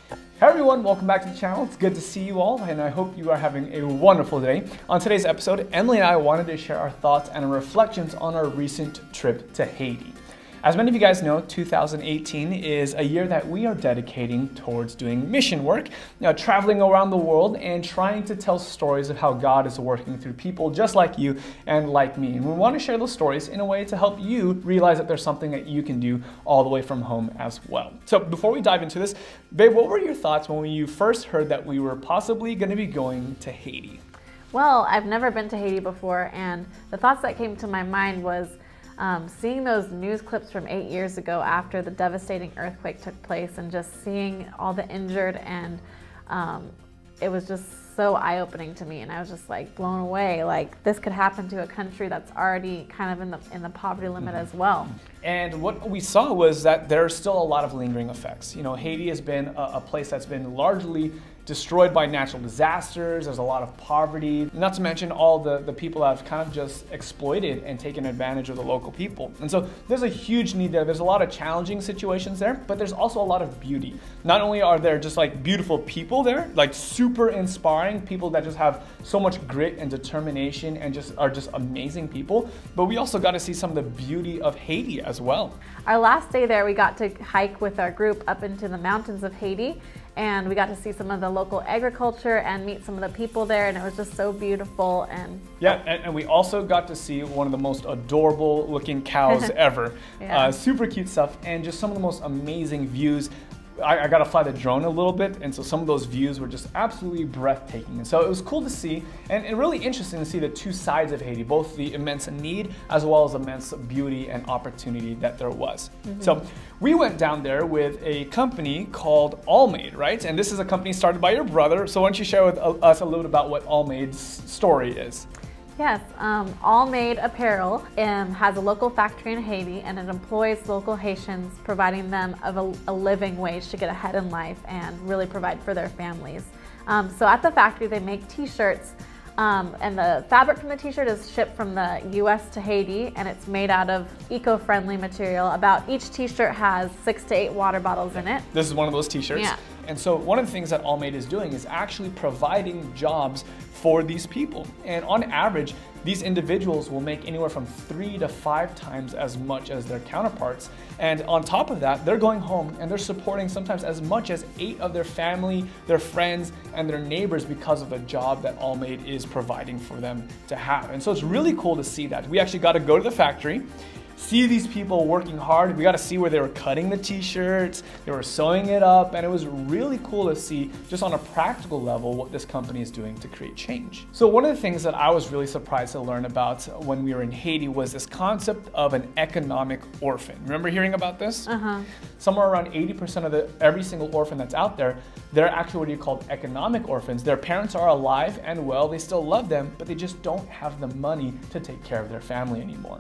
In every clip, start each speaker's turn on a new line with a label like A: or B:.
A: Hey everyone, welcome back to the channel. It's good to see you all, and I hope you are having a wonderful day. On today's episode, Emily and I wanted to share our thoughts and reflections on our recent trip to Haiti. As many of you guys know, 2018 is a year that we are dedicating towards doing mission work, traveling around the world and trying to tell stories of how God is working through people just like you and like me. And we want to share those stories in a way to help you realize that there's something that you can do all the way from home as well. So before we dive into this, babe, what were your thoughts when you first heard that we were possibly going to be going to Haiti?
B: Well, I've never been to Haiti before, and the thoughts that came to my mind was seeing those news clips from 8 years ago after the devastating earthquake took place, and just seeing all the injured, and it was just so eye-opening to me, and I was just like blown away. Like, this could happen to a country that's already kind of in the poverty limit as well.
A: And what we saw was that there's still a lot of lingering effects. You know, Haiti has been a place that's been largely destroyed by natural disasters. There's a lot of poverty, not to mention all the people that have kind of just exploited and taken advantage of the local people. And so there's a huge need there. There's a lot of challenging situations there, but there's also a lot of beauty. Not only are there just like beautiful people there, like super inspiring people that just have so much grit and determination and are just amazing people, but we also got to see some of the beauty of Haiti as well.
B: Our last day there, we got to hike with our group up into the mountains of Haiti, and we got to see some of the local agriculture and meet some of the people there, and it was just so beautiful. And
A: yeah, and we also got to see one of the most adorable looking cows ever.
B: Yeah.
A: Super cute stuff, and just some of the most amazing views. I got to fly the drone a little bit, and so some of those views were just absolutely breathtaking. And so it was cool to see, and really interesting to see the two sides of Haiti, both the immense need as well as immense beauty and opportunity that there was. So we went down there with a company called All Made, right? And this is a company started by your brother. So why don't you share with us a little bit about what All Made's story is?
B: Yes, All Made Apparel has a local factory in Haiti, and it employs local Haitians, providing them of a living wage to get ahead in life and really provide for their families. So at the factory they make t-shirts, and the fabric from the t-shirt is shipped from the US to Haiti, and it's made out of eco-friendly material. About each t-shirt has 6 to 8 water bottles in it.
A: This is one of those t-shirts.
B: Yeah.
A: And so one of the things that All Made is doing is actually providing jobs for these people. And on average, these individuals will make anywhere from 3 to 5 times as much as their counterparts. And on top of that, they're going home and they're supporting sometimes as much as 8 of their family, their friends, and their neighbors because of the job that All Made is providing for them to have. And so it's really cool to see that. We actually got to go to the factory, see these people working hard. We got to see where they were cutting the t-shirts, they were sewing it up, and it was really cool to see just on a practical level what this company is doing to create change. So one of the things that I was really surprised to learn about when we were in Haiti was this concept of an economic orphan. Remember hearing about this? Somewhere around 80% of every single orphan that's out there, they're actually what you call economic orphans. Their parents are alive and well, they still love them, but they just don't have the money to take care of their family anymore.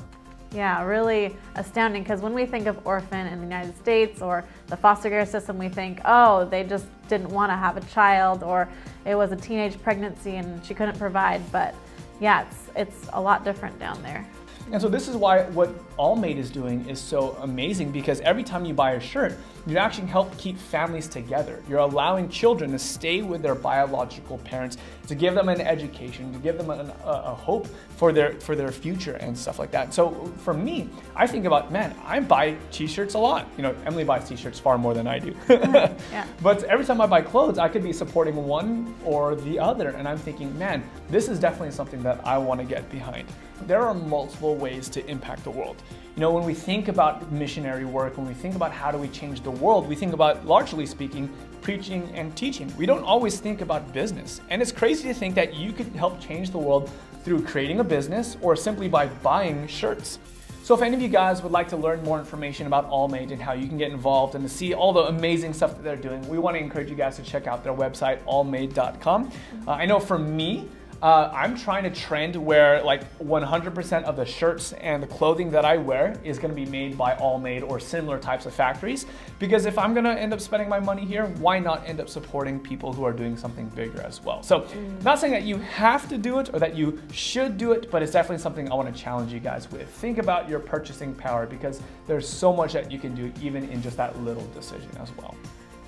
B: Yeah, really astounding, because when we think of orphan in the United States or the foster care system, we think, oh, they just didn't want to have a child, or it was a teenage pregnancy and she couldn't provide. But yeah, it's a lot different down there.
A: And so this is why what All Made is doing is so amazing, because every time you buy a shirt, you actually help keep families together. You're allowing children to stay with their biological parents, to give them an education, to give them a hope for their future and stuff like that. So for me, I think about, man, I buy t-shirts a lot. You know, Emily buys t-shirts far more than I do.
B: Yeah.
A: But every time I buy clothes, I could be supporting one or the other. And I'm thinking, man, this is definitely something that I want to get behind. There are multiple ways to impact the world. You know, when we think about missionary work, when we think about how do we change the world, we think about, largely speaking, preaching and teaching. We don't always think about business. And it's crazy to think that you could help change the world through creating a business or simply by buying shirts. So if any of you guys would like to learn more information about All Made and how you can get involved and to see all the amazing stuff that they're doing, we want to encourage you guys to check out their website, allmade.com. I know for me, I'm trying to trend where like 100% of the shirts and the clothing that I wear is going to be made by All Made or similar types of factories. Because if I'm going to end up spending my money here, why not end up supporting people who are doing something bigger as well? So not saying that you have to do it or that you should do it, but it's definitely something I want to challenge you guys with. Think about your purchasing power, because there's so much that you can do even in just that little decision as well.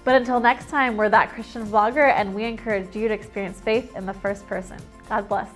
B: But until next time, we're That Christian Vlogger, and we encourage you to experience faith in the first person. God bless.